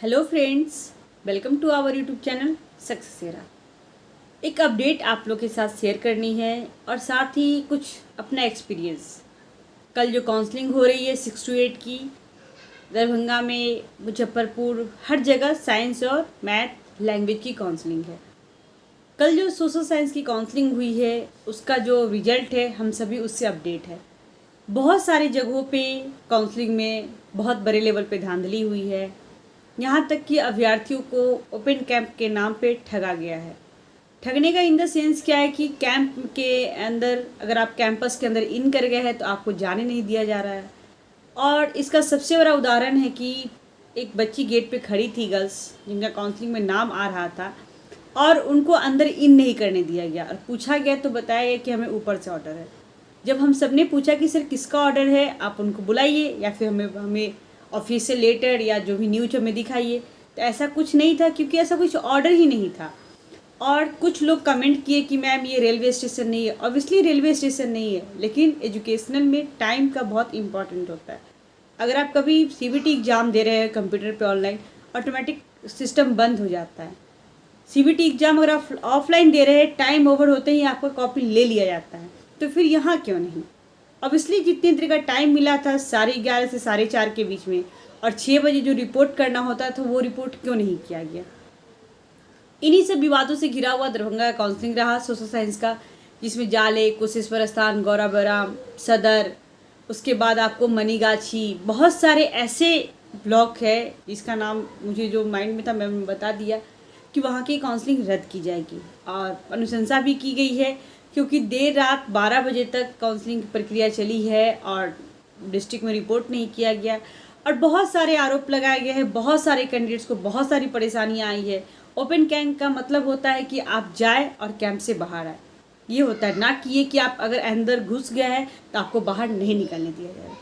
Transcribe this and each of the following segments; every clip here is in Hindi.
Hello friends, welcome to our YouTube channel सक्सेसरा। एक अपडेट आप लोग के साथ शेयर करनी है और साथ ही कुछ अपना एक्सपीरियंस। कल जो काउंसलिंग हो रही है 6 to 8 की, दरभंगा में, मुजफ्फरपुर, हर जगह साइंस और मैथ लैंग्वेज की काउंसलिंग है। कल जो सोशल साइंस की काउंसलिंग हुई है उसका जो रिजल्ट है हम सभी उससे अपडेट है। बहुत सारी जगहों पे काउंसलिंग में बहुत बड़े लेवल पे धांधली हुई है। यहाँ तक कि अभ्यर्थियों को ओपन कैंप के नाम पे ठगा गया है। ठगने का इन द सेंस क्या है कि कैंप के अंदर अगर आप कैंपस के अंदर इन कर गए हैं तो आपको जाने नहीं दिया जा रहा है। और इसका सबसे बड़ा उदाहरण है कि एक बच्ची गेट पे खड़ी थी, गर्ल्स जिनका काउंसलिंग में नाम आ रहा था, और उनको अंदर इन नहीं करने दिया गया और पूछा गया तो बताया गया कि हमें ऊपर से ऑर्डर है। जब हम सब ने पूछा कि सर किसका ऑर्डर है, आप उनको बुलाइए या फिर हमें ऑफिशियल लेटर या जो भी न्यूज हमें दिखाइए, तो ऐसा कुछ नहीं था क्योंकि ऐसा कुछ ऑर्डर ही नहीं था। और कुछ लोग कमेंट किए कि मैम ये रेलवे स्टेशन नहीं है। ऑब्वियसली रेलवे स्टेशन नहीं है, लेकिन एजुकेशनल में टाइम का बहुत इंपॉर्टेंट होता है। अगर आप कभी सीबीटी एग्ज़ाम दे रहे हैं कंप्यूटर पे ऑनलाइन, ऑटोमेटिक सिस्टम बंद हो जाता है। सीबीटी एग्ज़ाम अगर आप ऑफलाइन दे रहे हैं, टाइम ओवर होते ही आपका कॉपी ले लिया जाता है, तो फिर यहाँ क्यों नहीं। ऑब्वियसली जितनी देर का टाइम मिला था 11:30 से 4:30 के बीच में, और 6 बजे जो रिपोर्ट करना होता था वो रिपोर्ट क्यों नहीं किया गया। इन्हीं सब विवादों से घिरा हुआ दरभंगा का काउंसलिंग रहा सोशल साइंस का, जिसमें जाले, कुशेश्वर स्थान, गौराबराम, सदर, उसके बाद आपको मनीगाछी, बहुत सारे ऐसे ब्लॉक है जिसका नाम मुझे जो माइंड में था मैंने बता दिया कि वहाँ की काउंसलिंग रद्द की जाएगी। और अनुशंसा भी की गई है क्योंकि देर रात 12 बजे तक काउंसलिंग की प्रक्रिया चली है और डिस्ट्रिक्ट में रिपोर्ट नहीं किया गया, और बहुत सारे आरोप लगाए गए हैं। बहुत सारे कैंडिडेट्स को बहुत सारी परेशानियां आई है। ओपन कैंप का मतलब होता है कि आप जाए और कैंप से बाहर आए, ये होता है, ना कि ये कि आप अगर अंदर घुस गया है तो आपको बाहर नहीं निकलने दिया जाएगा।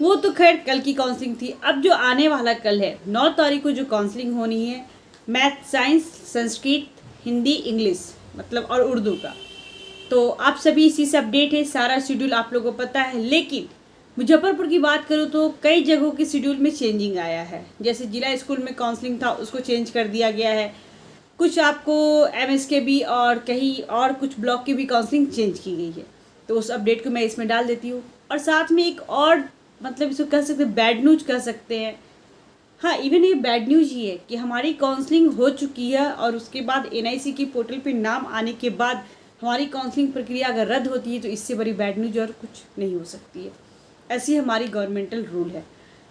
वो तो खैर कल की काउंसलिंग थी। अब जो आने वाला कल है 9 तारीख को जो काउंसलिंग होनी है, math, science, Sanskrit, Hindi, English मतलब और उर्दू का, तो आप सभी इसी से अपडेट है। सारा शेड्यूल आप लोगों को पता है। लेकिन मुजफ्फरपुर की बात करूँ तो कई जगहों के शेड्यूल में चेंजिंग आया है। जैसे जिला स्कूल में काउंसलिंग था उसको चेंज कर दिया गया है। कुछ आपको एमएसके और कहीं और कुछ ब्लॉक की भी काउंसलिंग चेंज की गई है, तो उस अपडेट को मैं इसमें डाल देती हूँ। और साथ में एक और मतलब इसको कह सकते हैं, बैड न्यूज कह सकते हैं। हाँ, इवन ये बैड न्यूज ही है कि हमारी काउंसलिंग हो चुकी है और उसके बाद एनआईसी की पोर्टल पे नाम आने के बाद हमारी काउंसलिंग प्रक्रिया अगर रद्द होती है तो इससे बड़ी बैड न्यूज और कुछ नहीं हो सकती है। ऐसी हमारी गवर्नमेंटल रूल है।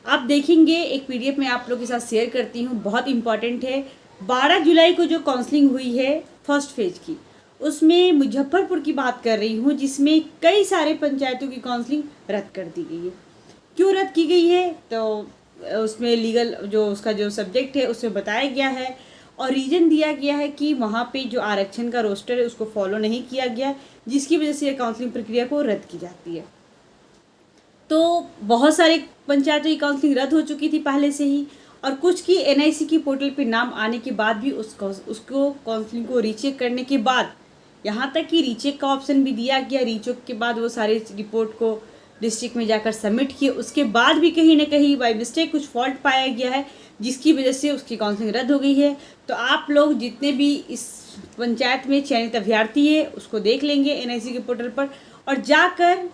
आप देखेंगे, एक पीडीएफ में आप लोग के साथ शेयर करती हूँ, बहुत इंपॉर्टेंट है। 12 जुलाई को जो काउंसलिंग हुई है फर्स्ट फेज की, उसमें मुजफ्फरपुर की बात कर रही हूँ, जिसमें कई सारे पंचायतों की काउंसलिंग रद्द कर दी गई है। क्यों रद्द की गई है, तो उसमें लीगल जो उसका जो सब्जेक्ट है उसमें बताया गया है और रीज़न दिया गया है कि वहाँ पे जो आरक्षण का रोस्टर है उसको फॉलो नहीं किया गया, जिसकी वजह से काउंसलिंग प्रक्रिया को रद्द की जाती है। तो बहुत सारे पंचायतों की काउंसलिंग रद्द हो चुकी थी पहले से ही, और कुछ की एनआईसी की पोर्टल पे नाम आने के बाद भी उसको काउंसलिंग को रीचेक करने के बाद, यहाँ तक कि रीचेक का ऑप्शन भी दिया गया। रीचेक के बाद वो सारे रिपोर्ट को डिस्ट्रिक्ट में जाकर सबमिट किए, उसके बाद भी कहीं ना कहीं बाई मिस्टेक कुछ फॉल्ट पाया गया है, जिसकी वजह से उसकी काउंसलिंग रद्द हो गई है। तो आप लोग जितने भी इस पंचायत में चयनित अभ्यर्थी है उसको देख लेंगे एनआईसी के पोर्टल पर, और जाकर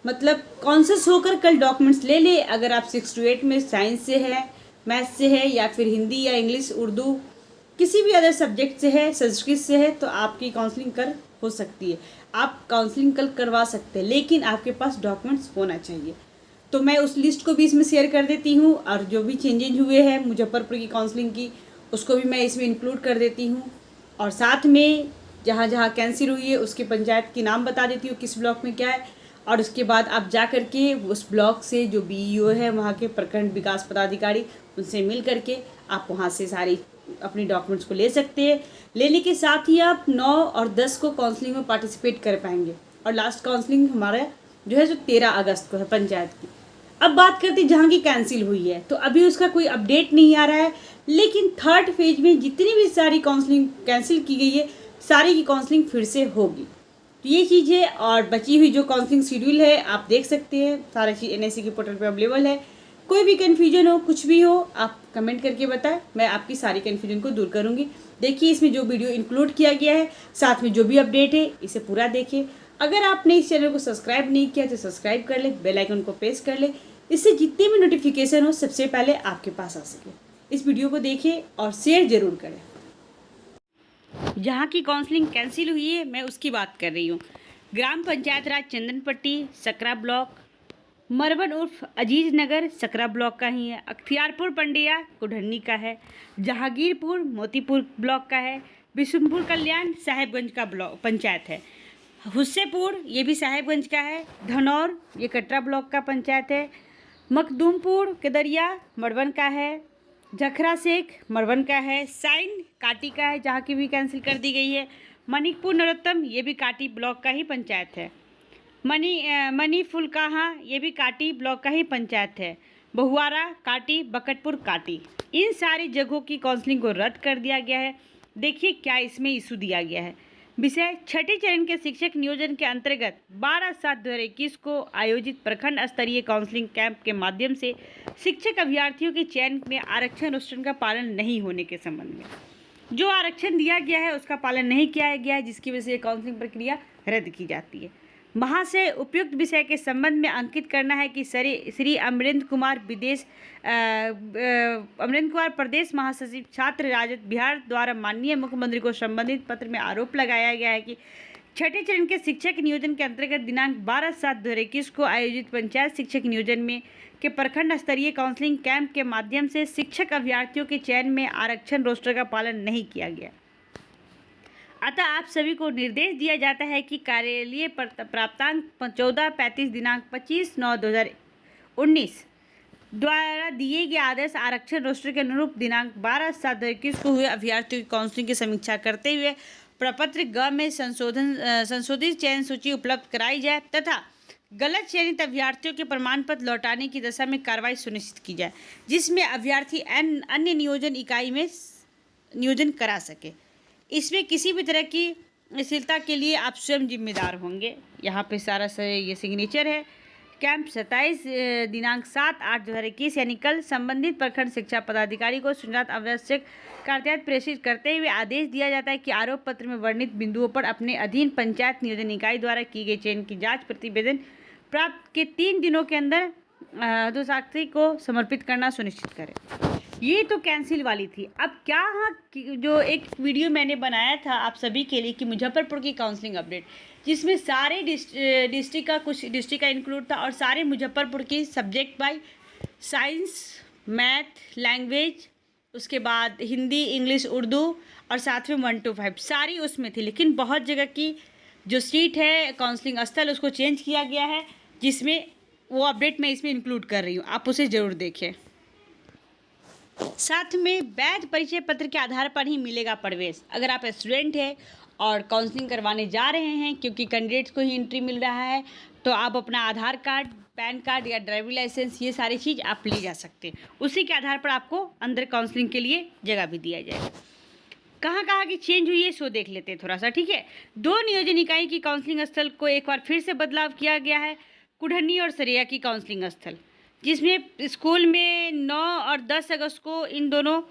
मतलब कॉन्शियस होकर कल डॉक्यूमेंट्स ले ले। अगर आप 6 to 8 में साइंस से है, मैथ से है, या फिर हिंदी या इंग्लिश, उर्दू, किसी भी अदर सब्जेक्ट से है, संस्कृत से है, तो आपकी काउंसलिंग कल हो सकती है। आप काउंसलिंग कल करवा सकते हैं, लेकिन आपके पास डॉक्यूमेंट्स होना चाहिए। तो मैं उस लिस्ट को भी इसमें शेयर कर देती हूँ, और जो भी चेंजेज हुए हैं मुजफ्फरपुर की काउंसलिंग की उसको भी मैं इसमें इंक्लूड कर देती हूँ। और साथ में जहाँ जहाँ कैंसिल हुई है उसके पंचायत के नाम बता देती हूँ, किस ब्लॉक में क्या है। और उसके बाद आप जा कर के उस ब्लॉक से जो बीईओ है, वहाँ के प्रखंड विकास पदाधिकारी, उनसे मिल करके आप वहाँ से सारी अपनी डॉक्यूमेंट्स को ले सकते हैं। लेने के साथ ही आप 9 और 10 को काउंसलिंग में पार्टिसिपेट कर पाएंगे। और लास्ट काउंसलिंग हमारा जो है 13 अगस्त को है पंचायत की। अब बात करते हैं जहाँ की कैंसिल हुई है, तो अभी उसका कोई अपडेट नहीं आ रहा है, लेकिन थर्ड फेज में जितनी भी सारी काउंसलिंग कैंसिल की गई है सारी की काउंसलिंग फिर से होगी। तो ये चीज़ है। और बची हुई जो काउंसलिंग शेड्यूल है आप देख सकते हैं, सारा चीज़ एनआईसी के पोर्टल पर अवेलेबल है। कोई भी कन्फ्यूजन हो, कुछ भी हो, आप कमेंट करके बताएं, मैं आपकी सारी कन्फ्यूजन को दूर करूँगी। देखिए इसमें जो वीडियो इंक्लूड किया गया है, साथ में जो भी अपडेट है, इसे पूरा देखिए। अगर आपने इस चैनल को सब्सक्राइब नहीं किया तो सब्सक्राइब कर ले, बेल आइकन को प्रेस कर ले, इससे जितने भी नोटिफिकेशन हो सबसे पहले आपके पास आ सके। इस वीडियो को देखिए और शेयर जरूर करें। जहाँ की काउंसलिंग कैंसिल हुई है, मैं उसकी बात कर रही हूँ। ग्राम पंचायत राज चंदनपट्टी सकरा ब्लॉक, मरवन उर्फ अजीज नगर सकरा ब्लॉक का ही है। अख्तियारपुर पंडिया कुढ़नी का है। जहांगीरपुर मोतीपुर ब्लॉक का है। बिशुनपुर कल्याण साहेबगंज का ब्लॉक पंचायत है। हुस्सेपुर ये भी साहेबगंज का है। धनौर ये कटरा ब्लॉक का पंचायत है। मखदूमपुर केदरिया मरवन का है। जखरा शेख मरवन का है। साइन काटी का है, जहाँ की भी कैंसिल कर दी गई है। मणिकपुर नरोत्तम ये भी काटी ब्लॉक का ही पंचायत है। मनी फुलकाहा ये भी काटी ब्लॉक का ही पंचायत है। बहुआरा काटी, बकटपुर काटी, इन सारी जगहों की काउंसलिंग को रद्द कर दिया गया है। देखिए क्या इसमें इशू दिया गया है। विषय छठे चरण के शिक्षक नियोजन के अंतर्गत 12/7/2021 को आयोजित प्रखंड स्तरीय काउंसलिंग कैंप के माध्यम से शिक्षक अभ्यर्थियों के चयन में आरक्षण रोस्टर का पालन नहीं होने के संबंध में जो आरक्षण दिया गया है उसका पालन नहीं किया गया है, जिसकी वजह से काउंसलिंग प्रक्रिया रद्द की जाती है। महाशय उपयुक्त विषय के संबंध में अंकित करना है कि श्री अमरेंद्र कुमार प्रदेश महासचिव छात्र राजद बिहार द्वारा माननीय मुख्यमंत्री को संबंधित पत्र में आरोप लगाया गया है कि छठे चरण के शिक्षक नियोजन के अंतर्गत दिनांक 12/7/2021 को आयोजित पंचायत शिक्षक नियोजन में के प्रखंड स्तरीय काउंसलिंग कैंप के माध्यम से शिक्षक अभ्यर्थियों के चयन में आरक्षण रोस्टर का पालन नहीं किया गया। अतः आप सभी को निर्देश दिया जाता है कि कार्यालयीय प्राप्तांक 14/35 दिनांक 25/9/2019 द्वारा दिए गए आदेश आरक्षण रोस्टर के अनुरूप दिनांक 12/7/2021 को हुए अभ्यर्थियों की काउंसलिंग की समीक्षा करते हुए प्रपत्र ग में संशोधित चयन सूची उपलब्ध कराई जाए तथा गलत चयनित अभ्यर्थियों के प्रमाण पत्र लौटाने की दशा में कार्रवाई सुनिश्चित की जाए, जिसमें अभ्यर्थी अन्य नियोजन इकाई में नियोजन करा सके। इसमें किसी भी तरह की अश्लीलता के लिए आप स्वयं जिम्मेदार होंगे। यहाँ पे सारा ये सिग्नेचर है। कैंप 27 दिनांक 7/8/2021 यानी कल संबंधित प्रखंड शिक्षा पदाधिकारी को सूचनार्थ आवश्यक कार्यालय प्रेषित करते हुए आदेश दिया जाता है कि आरोप पत्र में वर्णित बिंदुओं पर अपने अधीन पंचायत नियोजन इकाई द्वारा की गई चयन की जांच प्रतिवेदन प्राप्त के 3 दिनों के अंदर हस्ताक्षर को समर्पित करना सुनिश्चित करें। ये तो कैंसिल वाली थी। अब क्या जो एक वीडियो मैंने बनाया था आप सभी के लिए कि मुजफ्फरपुर की काउंसलिंग अपडेट, जिसमें सारे डिस्ट्रिक्ट का कुछ डिस्ट्रिक्ट का इंक्लूड था और सारे मुजफ्फरपुर की subject by science, math, language, उसके बाद हिंदी, इंग्लिश, उर्दू और साथ में 1 to 5 सारी उसमें थी। लेकिन बहुत जगह की जो सीट है काउंसलिंग स्थल उसको चेंज किया गया है, जिसमें वो अपडेट मैं इसमें इंक्लूड कर रही हूँ, आप उसे ज़रूर देखें। साथ में वैध परिचय पत्र के आधार पर ही मिलेगा प्रवेश। अगर आप स्टूडेंट हैं और काउंसलिंग करवाने जा रहे हैं, क्योंकि कैंडिडेट्स को ही एंट्री मिल रहा है, तो आप अपना आधार कार्ड, पैन कार्ड या ड्राइविंग लाइसेंस ये सारी चीज़ आप ले जा सकते हैं। उसी के आधार पर आपको अंदर काउंसलिंग के लिए जगह भी दिया जाएगा। कहाँ की चेंज हुई है सो देख लेते हैं थोड़ा सा, ठीक है। 2 नियोजन इकाई की काउंसलिंग स्थल को एक बार फिर से बदलाव किया गया है। कुढ़नी और सरिया की काउंसलिंग स्थल, जिसमें स्कूल में 9 और 10 अगस्त को इन दोनों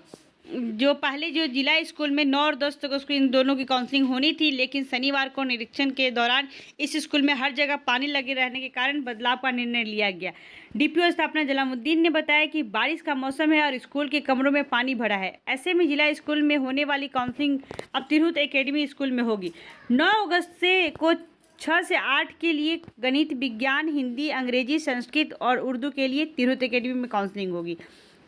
जो पहले जो जिला स्कूल में 9 और 10 अगस्त को इन दोनों की काउंसलिंग होनी थी, लेकिन शनिवार को निरीक्षण के दौरान इस स्कूल में हर जगह पानी लगे रहने के कारण बदलाव का निर्णय लिया गया। डीपीओ स्थापना जलामुद्दीन ने बताया कि बारिश का मौसम है और स्कूल के कमरों में पानी भरा है। ऐसे में जिला स्कूल में होने वाली काउंसलिंग अब तिरहुत एकेडमी स्कूल में होगी। 9 अगस्त से को 6 से 8 के लिए गणित, विज्ञान, हिंदी, अंग्रेजी, संस्कृत और उर्दू के लिए तिरहुत एकेडमी में काउंसलिंग होगी।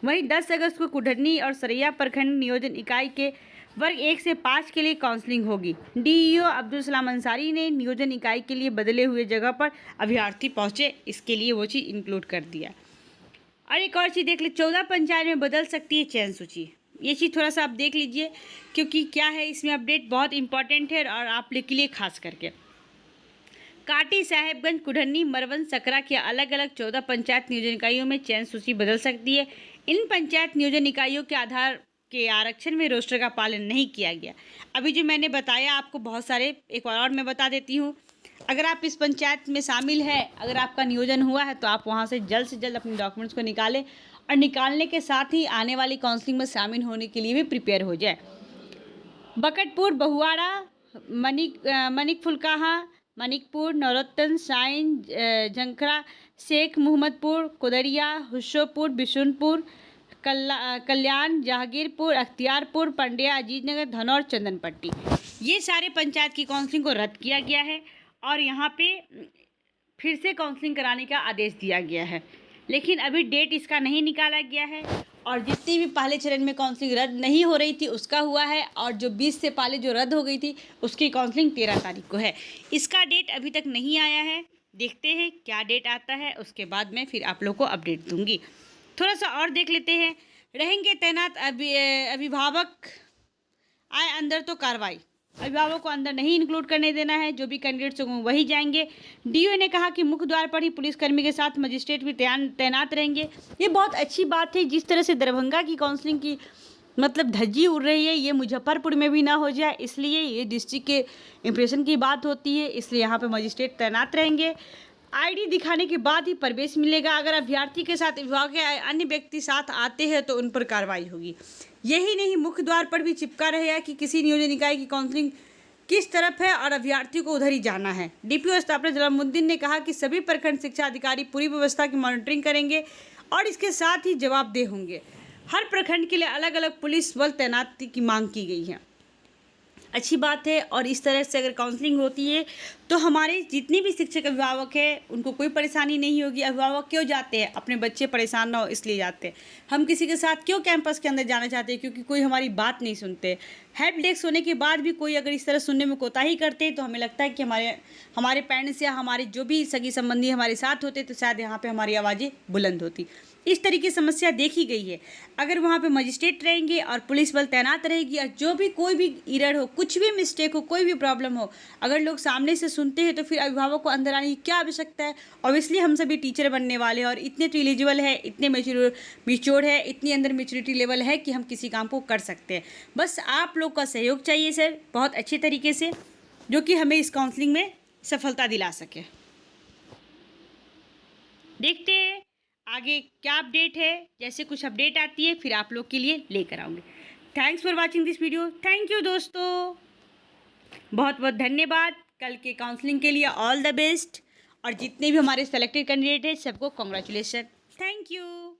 वहीं 10 अगस्त को कुढ़नी और सरैया प्रखंड नियोजन इकाई के वर्ग 1 से 5 के लिए काउंसलिंग होगी। डीईओ अब्दुल सलाम अंसारी ने नियोजन इकाई के लिए बदले हुए जगह पर अभ्यर्थी पहुंचे, इसके लिए वो चीज़ इंक्लूड कर दिया। और एक और चीज़ देख ली, 14 पंचायत में बदल सकती है चयन सूची। ये चीज़ थोड़ा सा आप देख लीजिए, क्योंकि क्या है इसमें अपडेट बहुत इंपॉर्टेंट है और आप लोग के लिए खास करके। काटी, साहेबगंज, कुढ़नी, मरवन, सकरा के अलग अलग 14 पंचायत नियोजन इकाइयों में चयन सूची बदल सकती है। इन पंचायत नियोजन इकाइयों के आधार के आरक्षण में रोस्टर का पालन नहीं किया गया। अभी जो मैंने बताया आपको बहुत सारे, एक बार और मैं बता देती हूँ। अगर आप इस पंचायत में शामिल हैं, अगर आपका नियोजन हुआ है तो आप वहाँ से जल्द अपने डॉक्यूमेंट्स को निकालें और निकालने के साथ ही आने वाली काउंसलिंग में शामिल होने के लिए भी प्रिपेयर हो जाए। बकटपुर, बहुआड़ा, मनिक फुलकाहा, मनिकपुर, नौरत्तन, साइन, झंखरा, शेख मुहम्मदपुर, कोदरिया, हुस्सोपुर, बिशुनपुर, कल्याण, जहांगीरपुर, अख्तियारपुर, पंड्या, अजीतनगर, धनौर, चंदनपट्टी, ये सारे पंचायत की काउंसलिंग को रद्द किया गया है और यहाँ पे फिर से काउंसलिंग कराने का आदेश दिया गया है। लेकिन अभी डेट इसका नहीं निकाला गया है और जितनी भी पहले चरण में काउंसलिंग रद्द नहीं हो रही थी उसका हुआ है और जो 20 से पहले जो रद्द हो गई थी उसकी काउंसलिंग 13 तारीख को है। इसका डेट अभी तक नहीं आया है, देखते हैं क्या डेट आता है, उसके बाद मैं फिर आप लोग को अपडेट दूंगी। थोड़ा सा और देख लेते हैं। रहेंगे तैनात अभिभावक, आए अंदर तो कार्रवाई। अभिभावक को अंदर नहीं इंक्लूड करने देना है, जो भी कैंडिडेट्स होंगे वही जाएंगे। डीओ ने कहा कि मुख्य द्वार पर ही पुलिसकर्मी के साथ मजिस्ट्रेट भी तैनात रहेंगे। ये बहुत अच्छी बात है। जिस तरह से दरभंगा की काउंसलिंग की मतलब धज्जी उड़ रही है, ये मुजफ्फरपुर में भी ना हो जाए, इसलिए ये डिस्ट्रिक्ट के इम्प्रेशन की बात होती है, इसलिए यहाँ पर मजिस्ट्रेट तैनात रहेंगे। आईडी दिखाने के बाद ही प्रवेश मिलेगा। अगर अभ्यर्थी के साथ विभाग के अन्य व्यक्ति साथ आते हैं तो उन पर कार्रवाई होगी। यही नहीं, मुख्य द्वार पर भी चिपका रहेगा कि किसी नियोजन निकाय की काउंसलिंग किस तरफ है और अभ्यर्थी को उधर ही जाना है। डीपीओ स्थापना जलालुद्दीन ने कहा कि सभी प्रखंड शिक्षा अधिकारी पूरी व्यवस्था की मॉनिटरिंग करेंगे और इसके साथ ही जवाबदेह होंगे। हर प्रखंड के लिए अलग अलग पुलिस बल तैनाती की मांग की गई है। अच्छी बात है। और इस तरह से अगर काउंसलिंग होती है तो हमारे जितने भी शिक्षक अभिभावक हैं उनको कोई परेशानी नहीं होगी। अभिभावक क्यों जाते हैं? अपने बच्चे परेशान ना हो इसलिए जाते हैं। हम किसी के साथ क्यों कैंपस के अंदर जाना चाहते हैं? क्योंकि कोई हमारी बात नहीं सुनते। हेल्प डेस्क होने के बाद भी कोई अगर इस तरह सुनने में कोताही करते हैं तो हमें लगता है कि हमारे पेरेंट्स या हमारे जो भी सगी संबंधी हमारे साथ होते तो शायद यहाँ पर हमारी आवाज़ें बुलंद होती। इस तरह की समस्या देखी गई है। अगर वहाँ पे मजिस्ट्रेट रहेंगे और पुलिस बल तैनात रहेगी और जो भी कोई भी एरर हो, कुछ भी मिस्टेक हो, कोई भी प्रॉब्लम हो, अगर लोग सामने से सुनते हैं तो फिर अभिभावक को अंदर आने की क्या आवश्यकता है। ऑब्वियसली हम सभी टीचर बनने वाले हैं और इतने तो एलिजिबल है, इतने मैच्योर है, इतनी अंदर मैच्योरिटी लेवल है कि हम किसी काम को कर सकते हैं। बस आप लोग का सहयोग चाहिए सर, बहुत अच्छे तरीके से, जो कि हमें इस काउंसलिंग में सफलता दिला सके। देखते हैं आगे क्या अपडेट है। जैसे कुछ अपडेट आती है फिर आप लोग के लिए लेकर आऊँगी। Thanks for watching this video. Thank you दोस्तों, बहुत बहुत धन्यवाद। कल के काउंसलिंग के लिए ऑल द बेस्ट और जितने भी हमारे सेलेक्टेड कैंडिडेट हैं सबको कॉन्ग्रेचुलेसन। Thank you.